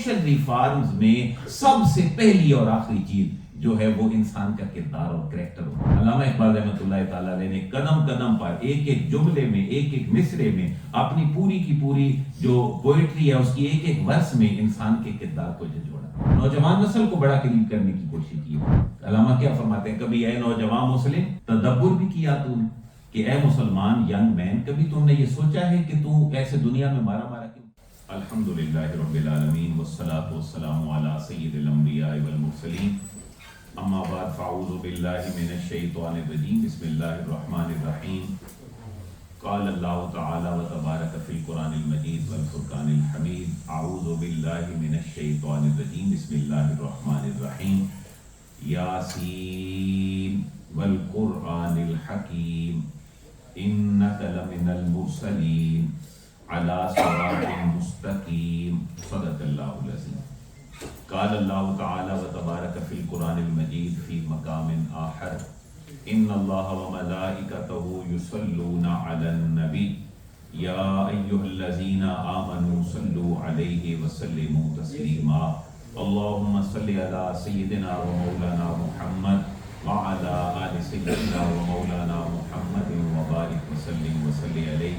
Social reforms میں سب سے پہلی اور آخری چیز جو ہے وہ انسان کا کردار اور کریکٹر ہوتا ہے۔ علامہ اقبال رحمۃ اللہ تعالیٰ علیہ نے قدم قدم پر ایک ایک جملے میں ایک ایک مصرے میں اپنی پوری کی پوری جو پوئٹری ہے اس کی ایک ایک ورس میں انسان کے کردار کو جھنجھوڑا، نوجوان نسل کو بڑا قریب کرنے کی کوشش کی ہے۔ علامہ کیا فرماتے ہیں، کبھی اے نوجوان مسلم تدبر بھی کیا تو نے کہ اے مسلمان ینگ مین، کبھی تم نے یہ سوچا ہے کہ تو ایسے دنیا میں مارا مارا کیوں؟ الحمدللہ رب العالمین والصلاة والسلام علی سید الانبیاء والمرسلین، اما بعد فاعوذ باللہ من الشیطان الرجیم، بسم اللہ الرحمن الرحیم۔ قال اللہ تعالی و تبارک فی القرآن المجید والفرقان الحمید، اعوذ باللہ من الشیطان الرجیم، بسم اللہ الرحمن الرحیم۔ یاسین والقرآن الحکیم انک لمن المرسلین علی صراط مستقیم، صدق اللہ العظیم۔ قال اللہ تعالی و تبارک فی القرآن المجید فی مقام آخر، ان اللہ و ملائکتہ یصلون علی النبی یا ایہا الذین آمنوا صلوا علیہ وسلموا تسلیما، اللہم صلی علی سیدنا و مولانا محمد وعلی آل سیدنا و مولانا محمد وبارک وسلم وصلی علیہ،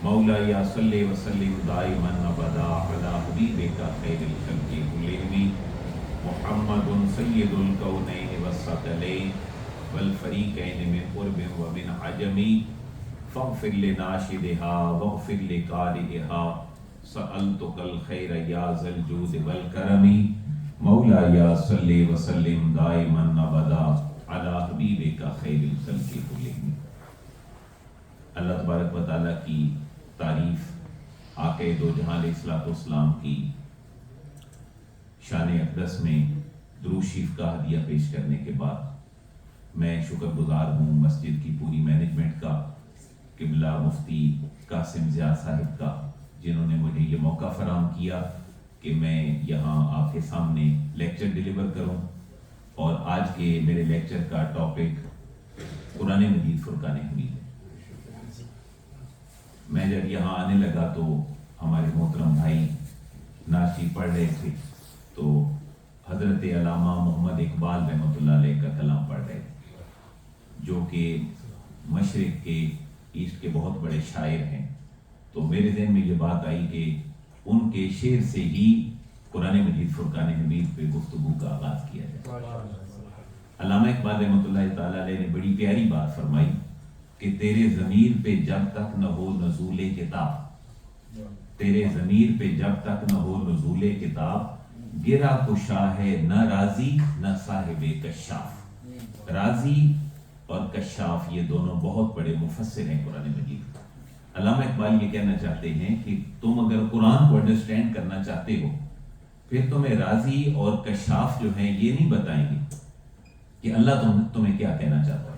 مولا یا صلی وسلم دائما ابدا علی حبیبک خیر الخلق کلہم، محمد سید الکونین والثقلین والفریقین من قرب ومن عجم، فاغفر لناشدها واغفر لقارئها سألتک الخیر یا ذا الجود والکرم، مولا یا صلی وسلم دائما ابدا علی حبیبک خیر الخلق کلہم۔ اللہ تبارک و تعالیٰ کی تعریف، آقا دو جہاں علیہ الصلوۃ والسلام کی شان اقدس میں درود شریف کا ہدیہ پیش کرنے کے بعد میں شکر گزار ہوں مسجد کی پوری مینجمنٹ کا، قبلہ مفتی قاسم ضیاء صاحب کا، جنہوں نے مجھے یہ موقع فراہم کیا کہ میں یہاں آپ کے سامنے لیکچر ڈیلیور کروں، اور آج کے میرے لیکچر کا ٹاپک قرآن مجید فرقان حمید ہے۔ میں جب یہاں آنے لگا تو ہمارے محترم بھائی ناشی پڑھ رہے تھے، تو حضرت علامہ محمد اقبال رحمۃ اللہ علیہ کا کلام پڑھ رہے تھے، جو کہ مشرق کے ایسٹ کے بہت بڑے شاعر ہیں۔ تو میرے ذہن میں یہ بات آئی کہ ان کے شعر سے ہی قرآن مجید فرقان حمید پہ گفتگو کا آغاز کیا جائے۔ علامہ اقبال رحمۃ اللہ تعالیٰ علیہ نے بڑی پیاری بات فرمائی کہ تیرے ضمیر پہ جب تک نہ ہو نزول کتاب، تیرے ضمیر پہ جب تک نہ ہو نزول کتاب، گرا کشا ہے نہ راضی نہ صاحب کشاف۔ راضی اور کشاف یہ دونوں بہت بڑے مفسر ہیں قرآن مجید۔ علامہ اقبال یہ کہنا چاہتے ہیں کہ تم اگر قرآن کو انڈرسٹینڈ کرنا چاہتے ہو، پھر تمہیں راضی اور کشاف جو ہیں یہ نہیں بتائیں گے کہ اللہ تمہیں کیا کہنا چاہتا ہے،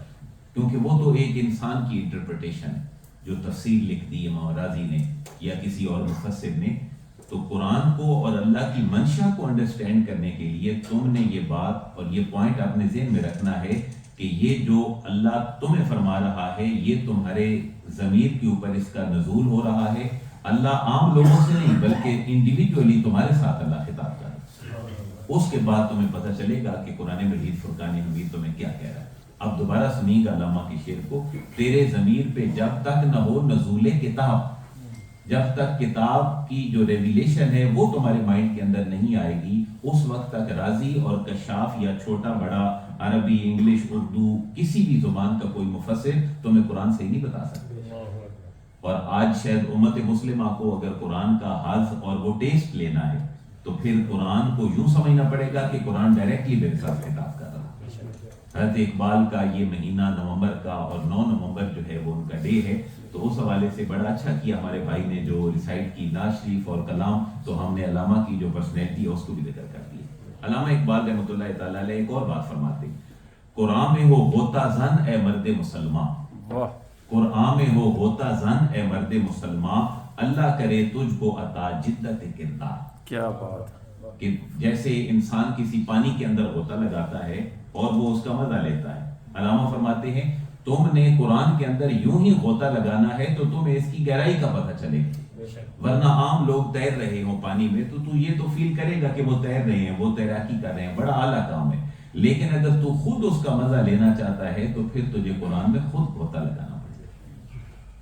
کیونکہ وہ تو ایک انسان کی انٹرپریٹیشن ہے جو تفسیر لکھ دی امام راضی نے یا کسی اور مفسر نے۔ تو قرآن کو اور اللہ کی منشا کو انڈرسٹینڈ کرنے کے لیے تم نے یہ بات اور یہ پوائنٹ اپنے ذہن میں رکھنا ہے کہ یہ جو اللہ تمہیں فرما رہا ہے یہ تمہارے ضمیر کے اوپر اس کا نزول ہو رہا ہے۔ اللہ عام لوگوں سے نہیں بلکہ انڈیویجولی تمہارے ساتھ اللہ خطاب کر رہا ہے۔ اس کے بعد تمہیں پتہ چلے گا کہ قرآن مجید فرقان حمید تمہیں کیا کہہ رہا ہے۔ اب دوبارہ سنیے گا علامہ کے شعر کو، تیرے ضمیر پہ جب تک نہ ہو نزول کتاب، جب تک کتاب کی جو ریویلیشن ہے وہ تمہارے مائنڈ کے اندر نہیں آئے گی، اس وقت تک راضی اور کشاف یا چھوٹا بڑا عربی انگلش اردو کسی بھی زبان کا کوئی مفسر تمہیں قرآن سے ہی نہیں بتا سکتے۔ اور آج شاید امت مسلمہ کو اگر قرآن کا حظ اور وہ ٹیسٹ لینا ہے تو پھر قرآن کو یوں سمجھنا پڑے گا کہ قرآن ڈائریکٹلی میرے ساتھ خطاب کر رہا ہے۔ حضرت اقبال کا یہ مہینہ نومبر کا اور 9 نومبر جو ہے وہ ان کا ڈے ہے، تو اس حوالے سے بڑا اچھا کیا ہمارے بھائی نے جو ریسائٹ کی نعت شریف اور کلام، تو ہم نے علامہ کی جو پرسنالٹی ہے اس کو بھی ذکر کر دیا۔ علامہ اقبال رحمۃ اللہ تعالیٰ علیہ ایک اور بات فرماتے ہیں، قرآن میں ہو ہوتا زن اے مرد مسلمان، قرآن میں ہو ہوتا زن اے مرد مسلمان، اللہ کرے تجھ کو عطا جدت کردار۔ کیا بات، کہ جیسے انسان کسی پانی کے اندر غوطہ لگاتا ہے اور وہ اس کا مزہ لیتا ہے، علامہ فرماتے ہیں تم نے قرآن کے اندر یوں ہی غوطہ لگانا ہے تو تمہیں اس کی گہرائی کا پتہ چلے گی۔ ورنہ عام لوگ تیر رہے ہوں پانی میں تو یہ تو فیل کرے گا کہ وہ تیر رہے ہیں، وہ تیراکی کر رہے ہیں، بڑا اعلیٰ کام ہے. لیکن اگر تو خود اس کا مزہ لینا چاہتا ہے تو پھر تجھے قرآن میں خود غوطہ لگانا پڑے گا.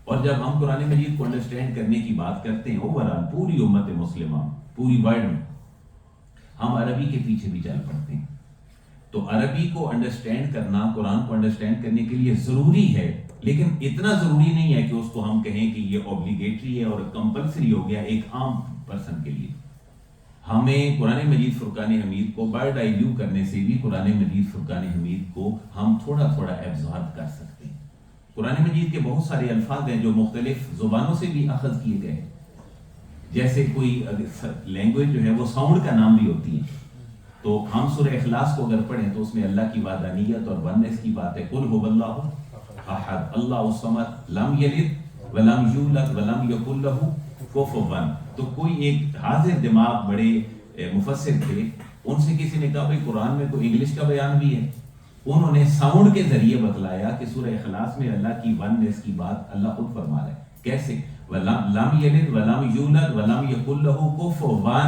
اور جب ہم قرآن مجید کو انڈرسٹینڈ کرنے کی بات کرتے ہیں اوورآل پوری امت مسلمہ پوری ورلڈ میں، ہم عربی کے پیچھے بھی چل پڑتے ہیں. تو عربی کو انڈرسٹینڈ کرنا قرآن کو انڈرسٹینڈ کرنے کے لیے ضروری ہے، لیکن اتنا ضروری نہیں ہے کہ اس کو ہم کہیں کہ یہ اوبلیگیٹری ہے اور کمپلسری ہو گیا ایک عام پرسن کے لیے. ہمیں قرآن مجید فرقان حمید کو برڈ آئی ویو کرنے سے بھی قرآن مجید فرقان حمید کو ہم تھوڑا تھوڑا ایبزارب کر سکتے ہیں. قرآن مجید کے بہت سارے الفاظ ہیں جو مختلف زبانوں سے بھی اخذ کیے گئے ہیں. جیسے کوئی لینگویج جو ہے وہ ساؤنڈ کا نام بھی ہوتی ہے. تو ہم سورہ اخلاص کو اگر پڑھیں تو اس میں اللہ کی وحدانیت اور ونس کی بات ہے. قل هو اللہ احد اللہ الصمد لم یلد ولم یولد ولم یکن لہ کفوا. تو کوئی ایک حاضر دماغ بڑے مفسر تھے، ان سے کسی نے کہا بھائی قرآن میں تو انگلش کا بیان بھی ہے. انہوں نے ساؤنڈ کے ذریعے بتلایا کہ سورہ اخلاص میں اللہ کی ونس کی بات اللہ خود فرما رہا ہے. کیسے؟ لم یلد ولم یولد ولم یکن لہ کفوا.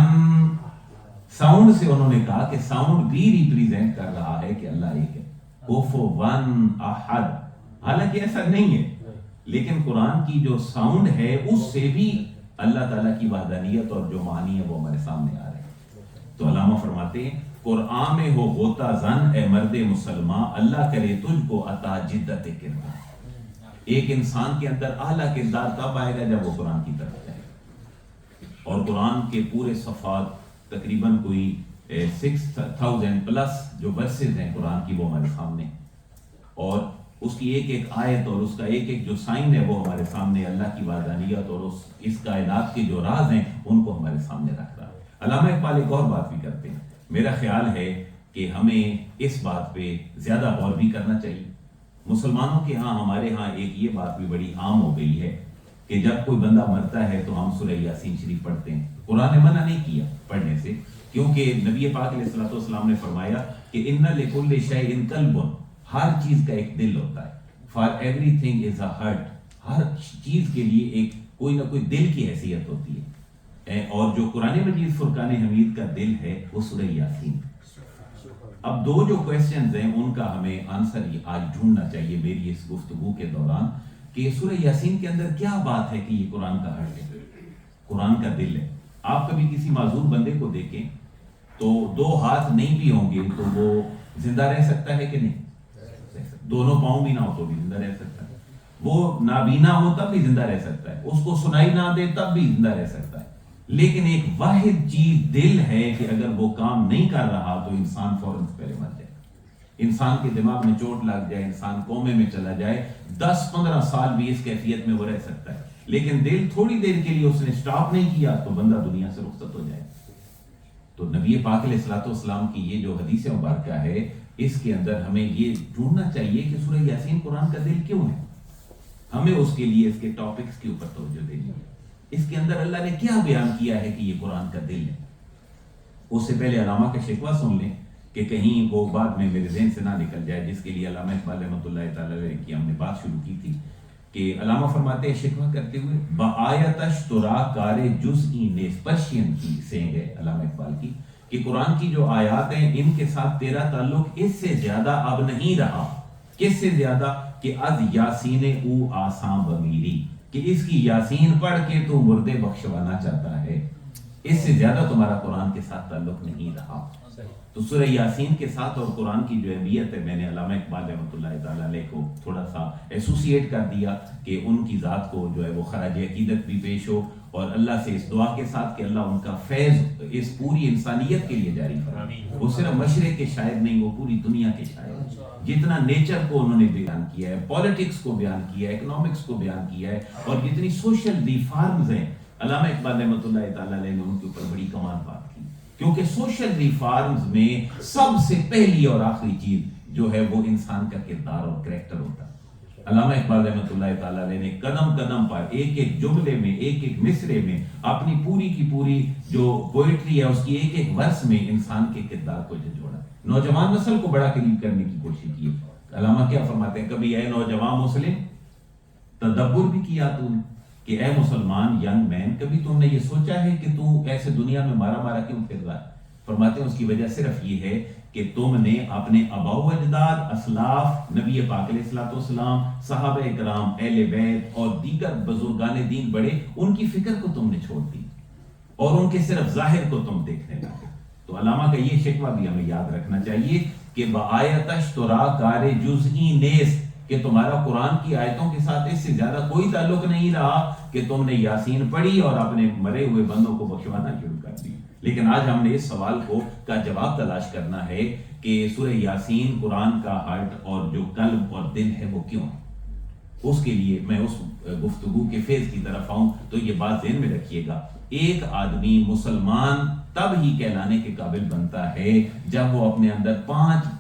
ساؤنڈ سے انہوں نے کہا کہ ساؤنڈ بھی ریپریزنٹ کر رہا ہے کہ اللہ ایک ہے. کفوا احد. حالانکہ ایسا نہیں ہے، لیکن قرآن کی جو ساؤنڈ ہے اس سے بھی اللہ تعالیٰ کی وحدانیت اور جو معنی ہے وہ ہمارے سامنے آ رہے ہیں. تو علامہ فرماتے ہیں قرآن میں ہو غوطہ زن اے مرد مسلمان، اللہ کرے تجھ کو عطا جدت کردار. ایک انسان کے اندر اعلیٰ کردار تب آئے گا جب وہ قرآن کی طرف جائے. اور قرآن کے پورے صفحات تقریباً کوئی 6000 پلس جو ورسز ہیں قرآن کی وہ ہمارے سامنے، اور اس کی ایک ایک آیت اور اس کا ایک ایک جو سائن ہے وہ ہمارے سامنے اللہ کی وحدانیت اور اس کائنات کے جو راز ہیں ان کو ہمارے سامنے رکھ رہا ہے. علامہ اقبال ایک اور بات بھی کرتے ہیں. میرا خیال ہے کہ ہمیں اس بات پہ زیادہ غور بھی کرنا چاہیے. مسلمانوں کے ہاں ہمارے ہاں ایک یہ بات بھی بڑی عام ہو گئی ہے کہ جب کوئی بندہ مرتا ہے تو ہم سورہ یاسین شریف پڑھتے ہیں. قرآن نے منع نہیں کیا پڑھنے سے، کیونکہ نبی پاک علیہ الصلوۃ والسلام نے فرمایا کہ ان لکل شیء قلب، ہر چیز کا ایک دل ہوتا ہے. For everything is a heart. ہر چیز کے لیے ایک کوئی نہ کوئی دل کی حیثیت ہوتی ہے، اور جو قرآن مجید فرقان حمید کا دل ہے وہ سورہ یاسین. اب دو جو کویسچنز ہیں ان کا ہمیں آنسر آج ڈھونڈنا چاہیے میری اس گفتگو کے دوران کہ سورہ یاسین کے اندر کیا بات ہے کہ یہ قرآن کا ہارٹ ہے، قرآن کا دل ہے. آپ کبھی کسی معذور بندے کو دیکھیں تو دو ہاتھ نہیں بھی ہوں گے تو وہ زندہ رہ سکتا ہے کہ نہیں؟ دونوں پاؤں بھی نہ ہو تو بھی زندہ رہ سکتا ہے. وہ نابینا ہو تب بھی زندہ رہ سکتا ہے، اس کو سنائی نہ دے تب بھی زندہ رہ سکتا ہے. لیکن ایک واحد چیز دل ہے کہ اگر وہ کام نہیں کر رہا تو انسان فوراً پہلے مر جائے. انسان کے دماغ میں چوٹ لگ جائے، انسان کومے میں چلا جائے، 10-15 سال بھی اس کیفیت میں وہ رہ سکتا ہے. لیکن دل تھوڑی دیر کے لیے اس نے سٹاپ نہیں کیا تو بندہ دنیا سے رخصت ہو جائے. تو نبی پاک علیہ الصلوۃ والسلام کی یہ جو حدیث مبارکہ ہے اس کے اندر ہمیں یہ ڈھونڈنا چاہیے کہ سورہ یاسین قرآن کا دل کیوں ہے. ہمیں اس کے لیے اس کے ٹاپکس کے اوپر توجہ دینی ہے. اس کے اندر اللہ نے کیا بیان کیا ہے کہ یہ قرآن کا دل ہے. اس سے پہلے علامہ کا شکوہ سن لیں کہ کہیں وہ بعد میں میرے ذہن سے نہ نکل جائے، جس کے لیے علامہ اقبال رحمۃ اللہ تعالی علیہ کی ہم نے بات شروع کی تھی کہ علامہ فرماتے ہیں شکوہ کرتے ہوئے بآیتش ترا کار جزئی نیز، پرشین کی سینگ ہے علامہ اقبال کی، کہ قرآن کی جو آیات ہیں ان کے ساتھ تیرا تعلق اس سے زیادہ اب نہیں رہا. کس سے زیادہ؟ کہ از یاسین او آساں بمیری، کہ اس کی یاسین پڑھ کے تو مردے بخشوانا چاہتا ہے. اس سے زیادہ تمہارا قرآن کے ساتھ تعلق نہیں رہا. تو سورہ یاسین کے ساتھ اور قرآن کی جو اہمیت ہے میں نے علامہ اقبال رحمۃ اللہ تعالی علیہ کو تھوڑا سا ایسوسیٹ کر دیا کہ ان کی ذات کو جو ہے وہ خراج عقیدت بھی پیش ہو، اور اللہ سے اس دعا کے ساتھ کہ اللہ ان کا فیض اس پوری انسانیت کے لیے جاری فرمائے. وہ صرف مشرق کے شاعر نہیں، وہ پوری دنیا کے شاعر ہیں. جتنا نیچر کو انہوں نے بیان کیا ہے، پالیٹکس کو بیان کیا ہے، اکنامکس کو بیان کیا ہے، اور جتنی سوشل ریفارمز ہیں علامہ اقبال رحمۃ اللہ تعالی علیہ نے ان کے اوپر بڑی کمال بات کی. کیونکہ سوشل ریفارمز میں سب سے پہلی اور آخری چیز جو ہے وہ انسان کا کردار اور کریکٹر ہوتا ہے. علامہ اقبال رحمۃ اللہ تعالی علیہ نے قدم قدم پر ایک ایک جملے میں، ایک ایک مصرے میں اپنی پوری کی پوری جو پوئٹری ہے اس کی ایک ایک ورس میں انسان کے کردار کو جھنجھوڑا. نوجوان نسل کو بڑا قریب کرنے کی کوشش کی. علامہ کیا فرماتے ہیں، کبھی اے نوجوان مسلم تدبر بھی کیا تو نے، کہ اے مسلمان ینگ مین، کبھی تم نے یہ سوچا ہے کہ تو ایسے دنیا میں مارا مارا کیوں پھر رہا ہے؟ فرماتے ہیں اس کی وجہ صرف یہ ہے کہ تم نے اپنے آباء و اجداد، اسلاف، نبی پاک علیہ الصلوۃ والسلام، صحابہ کرام، اہل بیت اور دیگر بزرگان دین بڑے، ان کی فکر کو تم نے چھوڑ دی اور ان کے صرف ظاہر کو تم دیکھنے لگے۔ تو علامہ کا یہ شکوہ بھی ہمیں یاد رکھنا چاہیے کہ بآیتش ترا کار جزئی نیست، کہ تمہارا قرآن کی آیتوں کے ساتھ اس سے زیادہ کوئی تعلق نہیں رہا کہ تم نے یاسین پڑھی اور اپنے مرے ہوئے بندوں کو بخشوانا شروع کر دی۔ لیکن آج ہم نے اس سوال کا جواب تلاش کرنا ہے کہ سورہ یاسین قرآن کا ہارٹ اور جو قلب اور دل ہے وہ کیوں ہے۔ اس کے لیے میں اس گفتگو کے فیض کی طرف آؤں تو یہ بات ذہن میں رکھیے گا، ایک آدمی مسلمان تب ہی کہلانے کے قابل بنتا ہے جب وہ اپنے اندر 5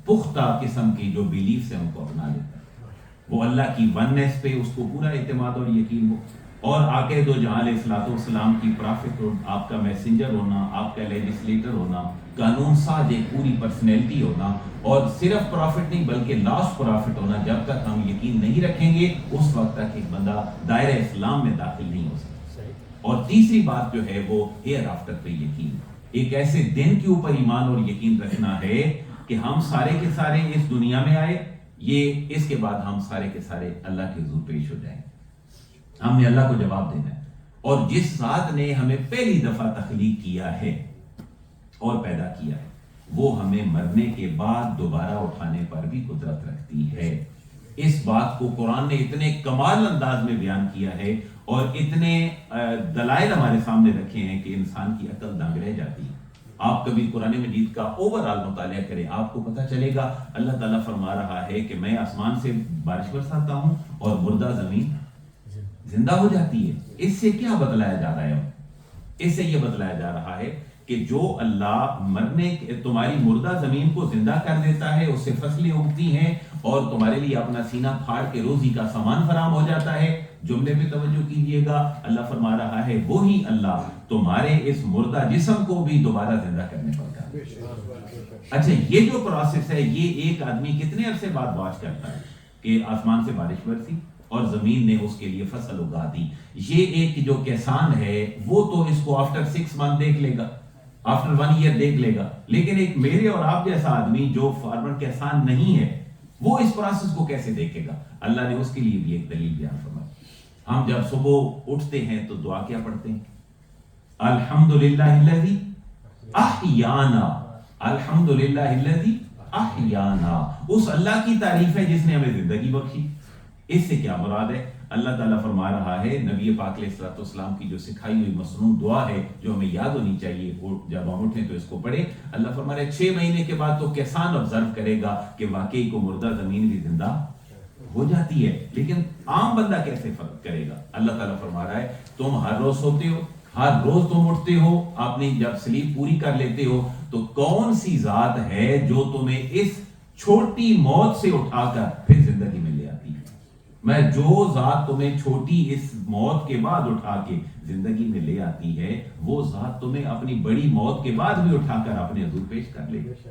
پختہ قسم کی جو بیلیفز ہیں ان کو اپنا لیتا ہے۔ وہ اللہ کی وننس پہ اس کو پورا اعتماد اور یقین ہو، اور آقا دو جہاں علیہ الصلوۃ والسلام کی پرافٹ ہو، آپ کا میسنجر ہونا، آپ کا لیجسلیٹر ہونا، قانون ساز ایک پوری پرسنالٹی ہونا، اور صرف پرافٹ نہیں بلکہ لاسٹ پرافٹ ہونا۔ جب تک ہم یقین نہیں رکھیں گے اس وقت تک ایک بندہ دائرہ اسلام میں داخل نہیں ہو سکتا۔ اور تیسری بات جو ہے وہ ہیئر آفٹر پہ یقین، ایک ایسے دن کے اوپر ایمان اور یقین رکھنا ہے کہ ہم سارے کے سارے اس دنیا میں آئے، یہ اس کے بعد ہم سارے کے سارے اللہ کے حضور پیش ہو جائیں، ہم نے اللہ کو جواب دینا ہے، اور جس ذات نے ہمیں پہلی دفعہ تخلیق کیا ہے اور پیدا کیا ہے وہ ہمیں مرنے کے بعد دوبارہ اٹھانے پر بھی قدرت رکھتی ہے۔ اس بات کو قرآن نے اتنے کمال انداز میں بیان کیا ہے اور اتنے دلائل ہمارے سامنے رکھے ہیں کہ انسان کی عقل دنگ رہ جاتی ہے۔ آپ کبھی قرآن مجید کا اوورآل مطالعہ کریں، آپ کو پتہ چلے گا اللہ تعالیٰ فرما رہا ہے کہ میں آسمان سے بارش برساتا ہوں اور مردہ زمین زندہ ہو جاتی ہے۔ اس سے کیا بتلایا جا رہا ہے؟ اس سے یہ بتلایا جا رہا ہے کہ جو اللہ تمہاری مردہ زمین کو زندہ کر دیتا ہے، اس سے فصلیں اگتی ہیں اور تمہارے لیے اپنا سینہ پھاڑ کے روزی کا سامان فراہم ہو جاتا ہے۔ جملے پہ توجہ کیجئے گا، اللہ فرما رہا ہے وہی اللہ تمہارے اس مردہ جسم کو بھی دوبارہ زندہ کرنے پر کہا۔ اچھا، یہ جو پروسیس ہے یہ ایک آدمی کتنے عرصے بعد واچ کرتا ہے کہ آسمان سے بارش برسی اور زمین نے اس کے لیے فصل اگا دی۔ یہ ایک جو کسان ہے وہ تو اس کو آفٹر 6 منتھ دیکھ لے گا، آفٹر 1 ایئر دیکھ لے گا، لیکن ایک میرے اور آپ جیسا آدمی جو فارمر کسان نہیں ہے وہ اس پروسیس کو کیسے دیکھے گا؟ اللہ نے اس کے لیے بھی ایک دلیل بیان فرمائی۔ ہم جب صبح اٹھتے ہیں تو دعا کیا پڑھتے ہیں؟ الحمدللہ الذی احیانا، الحمدللہ الذی احیانا، اس اللہ کی تعریف ہے جس نے ہمیں زندگی بخشی۔ اس سے کیا مراد ہے؟ اللہ تعالیٰ فرما رہا ہے نبی پاک علیہ الصلوۃ والسلام کی جو سکھائی ہوئی مسنون دعا ہے جو ہمیں یاد ہونی چاہیے، جب ہم اٹھیں تو اس کو پڑھیں۔ اللہ فرما رہا ہے 6 مہینے کے بعد تو کسان آبزرو کرے گا کہ واقعی کو مردہ زمین بھی زندہ ہو جاتی ہے، لیکن عام بندہ کیسے فرق کرے گا؟ اللہ تعالیٰ فرما رہا ہے تم ہر روز سوتے ہو، ہر روز تم اٹھتے ہو، اپنی جب سلیپ پوری کر لیتے ہو، تو کون سی ذات ہے جو تمہیں اس چھوٹی موت سے اٹھا کر پھر زندگی میں لے آتی ہے؟ میں جو ذات تمہیں چھوٹی اس موت کے بعد اٹھا کے زندگی میں لے آتی ہے وہ ذات تمہیں اپنی بڑی موت کے بعد بھی اٹھا کر اپنے حضور پیش کر لے گی۔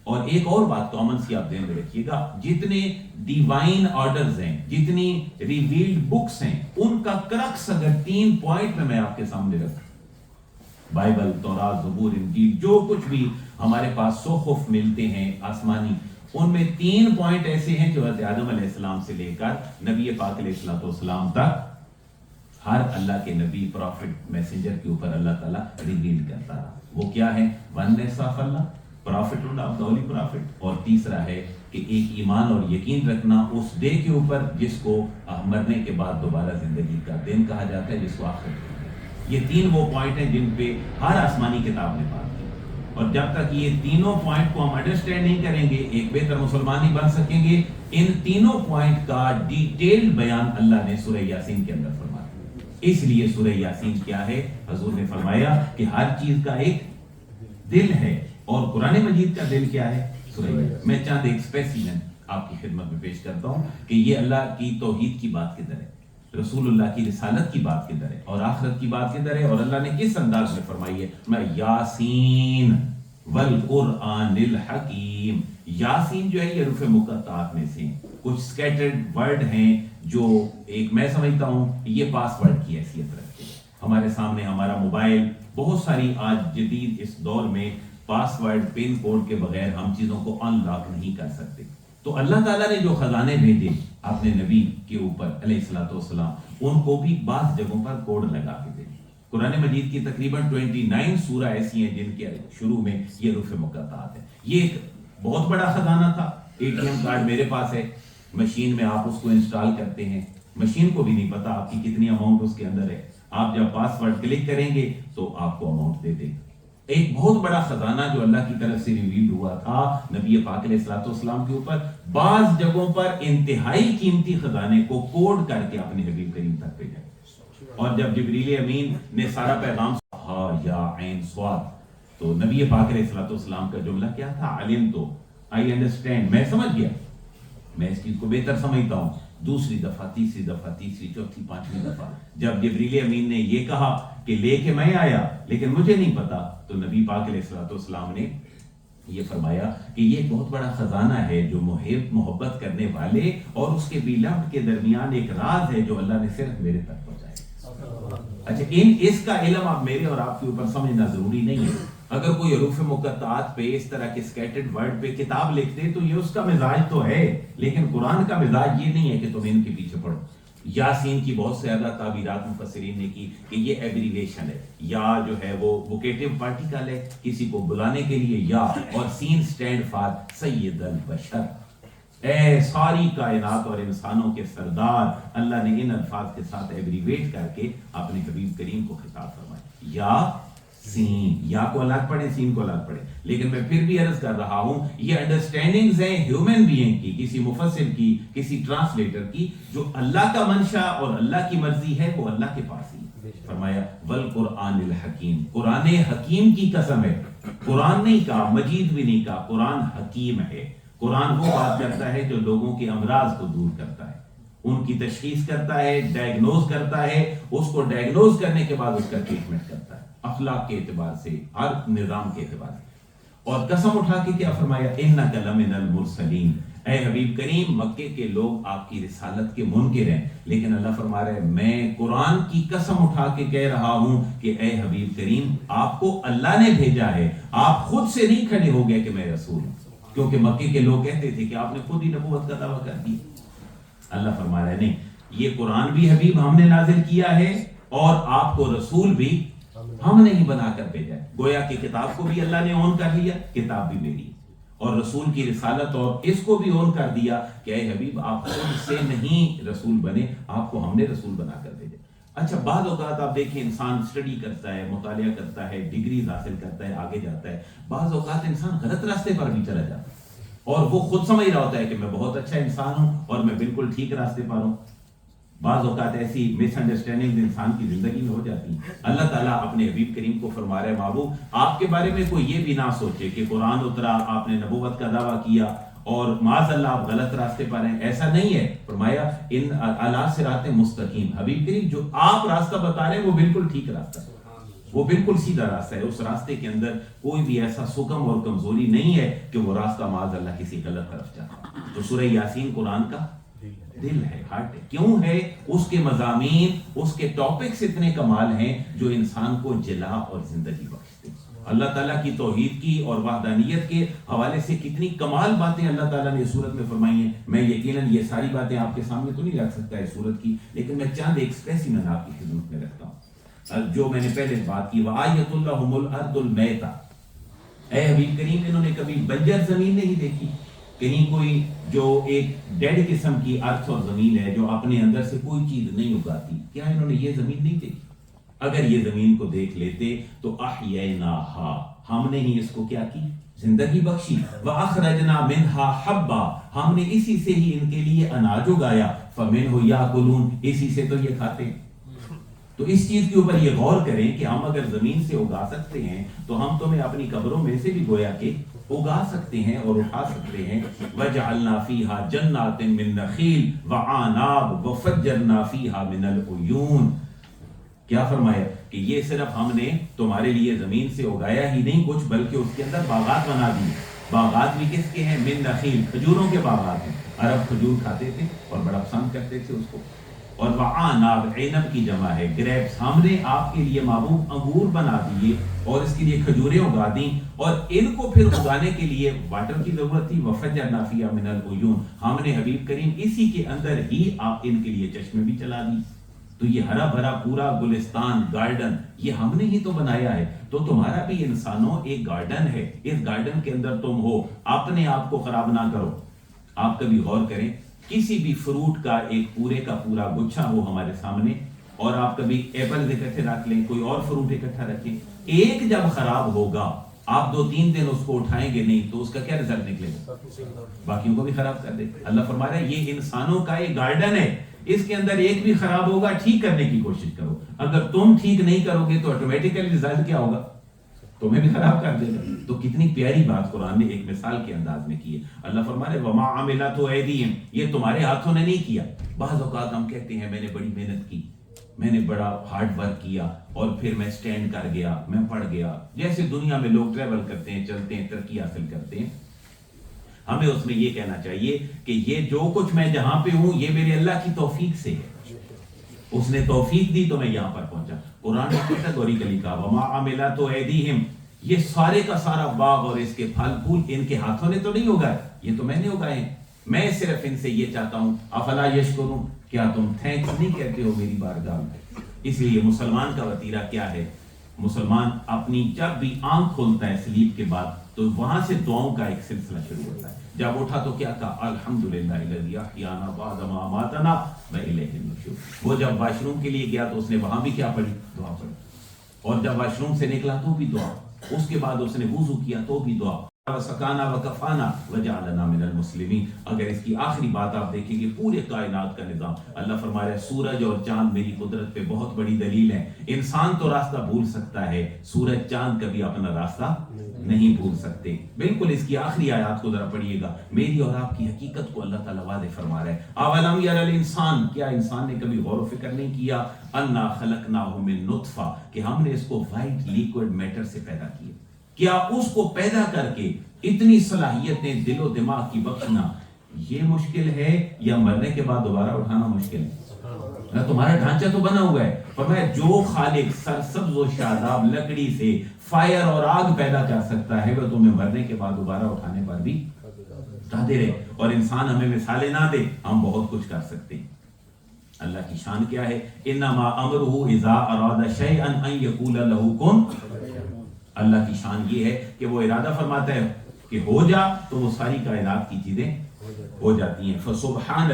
اور ایک اور بات کامن سی آپ ذہن میں رکھیے گا، جتنے ڈیوائن آرڈرز ہیں، جتنی ریویلڈ بکس ہیں، ان کا کرکس اگر 3 پوائنٹ میں آپ کے سامنے رکھوں، بائبل، تورات، زبور، انجیل، جو کچھ بھی ہمارے پاس صحف ملتے ہیں آسمانی، ان میں 3 پوائنٹ ایسے ہیں جو حضرت آدم علیہ السلام سے لے کر نبی پاک علیہ الصلوۃ والسلام تک ہر اللہ کے نبی، پرافٹ، میسنجر کے اوپر اللہ تعالیٰ ریویل کرتا رہا۔ وہ کیا ہے؟ Oneness of Allah, prophet of the Holi profit, اور تیسرا ہے کہ ایک ایمان اور یقین رکھنا اس ڈے کے اوپر جس کو مرنے کے بعد دوبارہ زندگی کا دن کہا جاتا ہے، جس کو آخرت کہتے ہیں۔ یہ 3 وہ پوائنٹ ہیں جن پہ ہر آسمانی کتاب نے بات کی، اور جب تک یہ تینوں پوائنٹ کو ہم انڈرسٹینڈ نہیں کریں گے ایک بہتر مسلمان نہیں بن سکیں گے۔ ان تینوں پوائنٹ کا ڈیٹیل بیان اللہ نے سورہ یاسین کے اندر فرمایا۔ اس لیے سورہ یاسین کیا ہے؟ حضور نے فرمایا کہ ہر چیز کا ایک دل ہے، اور قرآن مجید کا دل کیا ہے؟ سورہ یاسین۔ میں چاند ایک اسپیسیمن آپ کی خدمت میں پیش کرتا ہوں کہ یہ اللہ کی توحید کی بات کدھر ہے، رسول اللہ کی رسالت کی بات کدھر ہے، اور آخرت کی بات کدھر ہے، اور اللہ نے کس انداز میں فرمائی ہے؟ میں یاسین، والقرآن الحکیم. یاسین جو ہے یہ حروف مقطعات میں سے ہیں. کچھ سکیٹرڈ ورڈ ہیں جو ایک میں سمجھتا ہوں یہ پاس ورڈ کی حیثیت رکھتے ہیں. ہمارے سامنے ہمارا موبائل بہت ساری آج جدید اس دور میں پاس ورڈ پن کوڈ کے بغیر ہم چیزوں کو ان لاک نہیں کر سکتے. تو اللہ تعالیٰ نے جو خزانے بھیجے اپنے نبی کے اوپر علیہ الصلوۃ والسلام ان کو بھی بعض جگہوں پر کوڈ لگا کے دے. قرآن مجید کی تقریباً 29 سورہ ایسی ہیں جن کے شروع میں یہ حروف مقطعات ہیں. یہ ایک بہت بڑا خزانہ تھا. ATM کارڈ میرے پاس ہے, مشین میں آپ اس کو انسٹال کرتے ہیں, مشین کو بھی نہیں پتا آپ کی کتنی اماؤنٹ اس کے اندر ہے. آپ جب پاس ورڈ کلک کریں گے تو آپ کو اماؤنٹ دے دے. ایک بہت بڑا خزانہ جو اللہ کی طرف سے ریویل ہوا تھا نبی پاک علیہ الصلوۃ والسلام کے اوپر. بعض جگہوں پر انتہائی قیمتی خزانے کو کوڈ کر کے اپنے حبیب کریم تک بھیجا. اور جب جبریل امین نے سارا پیغام ہا یا عین صاد, تو نبی پاک علیہ الصلوۃ والسلام کا جملہ کیا تھا؟ علم تو آئی انڈرسٹینڈ, میں سمجھ گیا, میں اس چیز کو بہتر سمجھتا ہوں. دوسری دفعہ, تیسری دفعہ, تیسری, چوتھی, پانچویں دفعہ جب جبریل امین نے یہ کہا کہ لے کے میں آیا لیکن مجھے نہیں پتا, تو نبی پاک علیہ الصلوۃ والسلام نے یہ فرمایا کہ یہ ایک بہت بڑا خزانہ ہے جو محبت کرنے والے اور اس کے بیلفڈ کے درمیان ایک راز ہے جو اللہ نے صرف میرے تک پہنچایا. اچھا, اس کا علم آپ میرے اور آپ کے اوپر سمجھنا ضروری نہیں ہے. اگر کوئی حروف مقطعات پہ اس طرح کے سکیٹرڈ ورڈ پہ کتاب لکھتے تو یہ اس کا مزاج تو ہے, لیکن قرآن کا مزاج یہ نہیں ہے کہ تم ان کے پیچھے پڑھو. یاسین کی بہت سے زیادہ تعبیرات مفسرین نے کی کہ یہ ایبریویشن ہے. یا جو ہے وہ ووکیٹو پارٹیکل ہے کسی کو بلانے کے لیے یا, اور سین سٹینڈ فار سید البشر, اے ساری کائنات اور انسانوں کے سردار. اللہ نے ان الفاظ کے ساتھ ایبریویٹ کر کے اپنے حبیب کریم کو خطاب فرمایا. یا سین, یا کو الگ پڑھیں, سین کو الگ پڑھیں. لیکن میں پھر بھی عرض کر رہا ہوں یہ انڈرسٹینڈنگز ہیں ہیومن بینگ کی, کسی مفسر کی, کسی ٹرانسلیٹر کی. جو اللہ کا منشا اور اللہ کی مرضی ہے وہ اللہ کے پاس ہی. فرمایا والقرآن الحکیم, قرآن حکیم کی قسم ہے. قرآن نہیں کہا, مجید بھی نہیں کہا, قرآن حکیم ہے. قرآن وہ بات کرتا ہے جو لوگوں کے امراض کو دور کرتا ہے, ان کی تشخیص کرتا ہے, ڈائگنوز کرتا ہے, اس کو ڈائگنوز کرنے کے بعد اس کا ٹریٹمنٹ کرتا ہے اخلاق کے اعتبار سے, ہر نظام کے اعتبار سے. اور قسم اٹھا کے کیا فرمایا؟ انک لمن المرسلین, اے حبیب کریم مکے کے لوگ آپ کی رسالت کے منکر ہیں, لیکن اللہ فرما رہا ہے میں قرآن کی قسم اٹھا کے کہہ رہا ہوں کہ اے حبیب کریم آپ کو اللہ نے بھیجا ہے, آپ خود سے نہیں کھڑے ہو گئے کہ میں رسول ہوں. کیونکہ مکے کے لوگ کہتے تھے کہ آپ نے خود ہی نبوت کا دعویٰ کر دی. اللہ فرما رہا ہے نہیں, یہ قرآن بھی حبیب ہم نے نازل کیا ہے اور آپ کو رسول بھی ہم نے ہی بنا کر بھیجا ہے. گویا کہ کتاب کو بھی اللہ نے اون کر لیا, کتاب بھی میری, اور رسول کی رسالت اور اس کو بھی اون کر دیا کہ اے حبیب آپ خود سے نہیں رسول بنے, آپ کو ہم نے رسول بنا کر بھیجا. اچھا, بعض اوقات آپ دیکھیں انسان اسٹڈی کرتا ہے, مطالعہ کرتا ہے, ڈگریز حاصل کرتا ہے, آگے جاتا ہے, بعض اوقات انسان غلط راستے پر بھی چلا جاتا ہے اور وہ خود سمجھ رہا ہوتا ہے کہ میں بہت اچھا انسان ہوں اور میں بالکل ٹھیک راستے پر ہوں. بعض اوقات ایسی مس انڈرسٹینڈنگ انسان کی زندگی میں ہو جاتی ہے. اللہ تعالیٰ اپنے حبیب کریم کو فرما رہے محبوب آپ کے بارے میں کوئی یہ بھی نہ سوچے کہ قرآن اترا, آپ نے نبوت کا دعویٰ کیا اور معاذ اللہ آپ غلط راستے پر ہیں. ایسا نہیں ہے. فرمایا ان اعلیٰ صراط مستقیم, حبیب کریم جو آپ راستہ بتا رہے ہیں وہ بالکل ٹھیک راستہ ہے, وہ بالکل سیدھا راستہ ہے. اس راستے کے اندر کوئی بھی ایسا سکم اور کمزوری نہیں ہے کہ وہ راستہ معاذ اللہ کسی غلط طرف جاتا. تو سورہ یاسین قرآن کا دل ہے, ہارٹ ہے. کیوں ہے؟ اس کے مضامین, اس کے ٹاپکس اتنے کمال ہیں جو انسان کو جلا اور زندگی بخشتے. اللہ تعالیٰ کی توحید کی اور وحدانیت کے حوالے سے کتنی کمال باتیں اللہ تعالیٰ نے اس صورت میں فرمائی ہیں. میں یقیناً یہ ساری باتیں آپ کے سامنے تو نہیں رکھ سکتا اس صورت کی, لیکن میں چند ایک اسپیسیمن آپ کی خدمت میں رکھتا ہوں. جو میں نے پہلے بات کی, وَآیَةٌ لَهُمُ الْأَرْضُ الْمَيْتَةُ, اے حبیب کریم انہوں نے کبھی بنجر زمین نہیں دیکھی, کہیں کوئی جو ایک ڈیڈ قسم کی ارتھ اور زمین ہے جو اپنے اندر سے کوئی چیز نہیں اگاتی, کیا انہوں نے یہ زمین نہیں دیکھی؟ اگر یہ زمین کو دیکھ لیتے تو احییناہا, ہم نے ہی اس کو کیا کی؟ زندگی بخشی. وَأَخْرَجْنَا مِنْهَا حَبًّا, ہم نے اسی سے ہی ان کے لیے اناج اگایا. فَمِنْهُ يَأْكُلُونَ, اسی سے تو یہ کھاتے ہیں. تو اس چیز کے اوپر یہ غور کریں کہ ہم اگر زمین سے اگا سکتے ہیں تو ہم تمہیں اپنی قبروں میں سے بھی گویا کہ اگا سکتے ہیں اور اٹھا سکتے ہیں. وَجَعَلْنَا فِيهَا جَنَّاتٍ مِّن نَخِيلٍ وَعَنَابٍ وَفَجَّرْنَا فِيهَا مِنَ الْعُيُونِ, کیا فرمایا کہ یہ صرف ہم نے تمہارے لیے زمین سے اگایا ہی نہیں کچھ، بلکہ اس کے اندر باغات بنا دیے. باغات بھی کس کے ہیں؟ من نخیل، کھجوروں کے باغات ہیں. عرب کھجور کھاتے تھے اور بڑا پسند کرتے تھے اس کو. اور وعنب، عنب کی جمع ہے گریپس، ہم نے آپ کے لیے محبوب انگور بنا دیے اور اس کے لیے کھجوریں اگا دیں، اور ان کو پھر اگانے کے لیے واٹر کی ضرورت تھی. وفجرنا فیہا من العیون، ہم نے حبیب کریم اسی کے اندر ہی آپ ان کے لیے چشمے بھی چلا دی. تو یہ ہرا بھرا پورا گلستان، گارڈن، یہ ہم نے ہی تو بنایا ہے. تو تمہارا بھی انسانوں ایک گارڈن ہے، اس گارڈن کے اندر تم ہو، اپنے آپ کو خراب نہ کرو. آپ کبھی غور کریں، کسی بھی فروٹ کا ایک پورے کا پورا گچھا ہو ہمارے سامنے، اور آپ کبھی ایپل اکٹھے رکھ لیں، کوئی اور فروٹ اکٹھا رکھیں، ایک جب خراب ہوگا آپ 2-3 دن اس کو اٹھائیں گے نہیں تو اس کا کیا رزلٹ نکلے گا؟ باقیوں کو بھی خراب کر دے. اللہ فرما رہا ہے یہ انسانوں کا ایک گارڈن ہے، اس کے اندر ایک بھی خراب ہوگا ٹھیک کرنے کی کوشش کرو. اگر تم ٹھیک نہیں کرو گے تو آٹومیٹیکلی رزلٹ کیا ہوگا؟ تمہیں بھی خراب کر دے گا. تو کتنی پیاری بات قرآن نے ایک مثال کے انداز میں کی ہے. اللہ فرما رہے وما عملت ایدیہم، یہ تمہارے ہاتھوں نے نہیں کیا. بعض اوقات ہم کہتے ہیں میں نے بڑی محنت کی، میں نے بڑا ہارڈ ورک کیا، اور پھر میں سٹینڈ کر گیا، میں پڑھ گیا. جیسے دنیا میں لوگ ٹریول کرتے ہیں، چلتے ہیں، ترقی حاصل کرتے ہیں. ہمیں اس میں یہ کہنا چاہیے کہ یہ جو کچھ میں جہاں پہ ہوں یہ میرے اللہ کی توفیق سے ہے، اس نے توفیق دی تو میں یہاں پر پہنچا. قرآن نے کیٹیگوریکلی کہا وما عملت ایدیہم، یہ سارے کا سارا باغ اور اس کے پھل پھول ان کے ہاتھوں نے تو نہیں اگائے، یہ تو میں نے اگائے ہیں. میں صرف ان سے یہ چاہتا ہوں افلا یشکرون، کیا تم تھینکس نہیں کہتے ہو میری بارگاہ میں؟ اس لیے مسلمان کا وتیرہ کیا ہے؟ مسلمان اپنی جب بھی آنکھ کھولتا ہے سلیپ کے بعد تو وہاں سے دعاؤں کا ایک سلسلہ شروع ہوتا ہے. جب اٹھا تو کیا کہا؟ الحمدللہ الذی احیانا بعد ما اماتنا والیہ النشور. وہ جب واش روم کے لیے گیا تو اس نے وہاں بھی کیا پڑھی؟ دعا پڑھی. اور جب واش روم سے نکلا تو بھی دعا. اس کے بعد اس نے وضو کیا تو بھی دعا. وسکانا وکفانا وجعلنا من المسلمین. اگر اس کی آخری بات آپ دیکھیں گے پورے کائنات کا نظام، اللہ فرما رہا ہے سورج اور چاند میری قدرت پہ بہت بڑی دلیل ہے. انسان تو راستہ بھول سکتا ہے، سورج چاند کبھی اپنا راستہ نہیں بھول سکتے. بالکل اس کی آخری آیات کو ذرا پڑھیے گا، میری اور آپ کی حقیقت کو اللہ تعالیٰ واضح فرما رہا ہے. اولم یر الانسان، کیا انسان نے کبھی غور و فکر نہیں کیا؟ انا خلقناہ من نطفہ، کہ ہم نے اس کو وائٹ لیکوڈ میٹر سے پیدا کیا. کیا اس کو پیدا کر کے اتنی صلاحیتیں دل و دماغ کی بخشنا یہ مشکل ہے، یا مرنے کے بعد دوبارہ اٹھانا مشکل ہے؟ تمہارا ڈھانچہ تو بنا ہوا ہے. فرمایا جو خالق سرسبز و شاداب لکڑی سے فائر اور آگ پیدا کر سکتا ہے وہ تمہیں مرنے کے بعد دوبارہ اٹھانے پر بھی قادر ہے. اور انسان ہمیں مثالیں نہ دے، ہم بہت کچھ کر سکتے ہیں. اللہ کی شان کیا ہے؟ انما امرہ اذا اراد شیئا ان یقول له کن. اللہ کی شان یہ ہے کہ وہ ارادہ فرماتا ہے کہ ہو جا تو وہ ساری کائنات کی چیزیں ہو جاتی ہیں. فسبحان